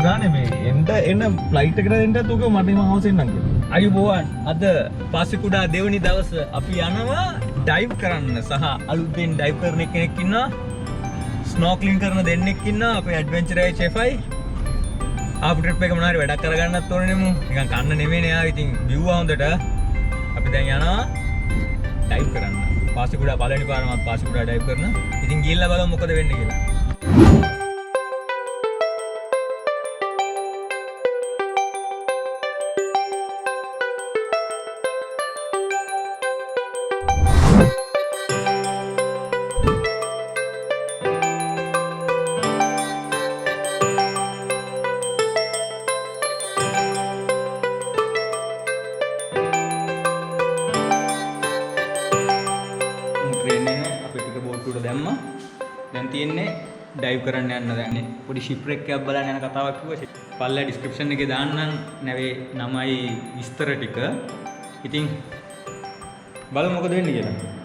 ගානේ මේ එන්න ෆ්ලයිට් එකට දෙන්නත් උක මට මම අවශ්‍ය නැහැ කියලා. අයුබෝවන් අද පාසිකුඩා දෙවනි දවස අපි යනවා ඩයිව් කරන්න සහ අලුතෙන් ඩයිව් කරන කෙනෙක් ඉන්නවා ස්නෝක්ලින් කරන දෙන්නෙක් ඉන්නවා අපේ ඇඩ්වෙන්චර් එකේ චෙෆයි ආපු ට්‍රිප් එක මොනවා හරි වැඩක් කරගන්නත් ඕනේ නෙමු නිකන් කන්න නෙමෙයිනේ ආ ඉතින් view හොඳට අපි දැන් යනවා ඩයිව් කරන්න පාසිකුඩා පළවෙනි පාරම පාසිකුඩා ඩයිව් කරන ඉතින් ගිහිල්ලා බලමු මොකද වෙන්නේ කියලා. දැන් තියෙන්නේ ඩයිව් කරන්න යන්න දැන් පොඩි ෂිප් එකක් බලන්න යන කතාවක් කිව්වා. පල්ලා ඩිස්ක්‍රිප්ෂන් එකේ දාන්නම් නැවේ නමයි විස්තර ටික. ඉතින් බලමු මොකද වෙන්නේ කියලා.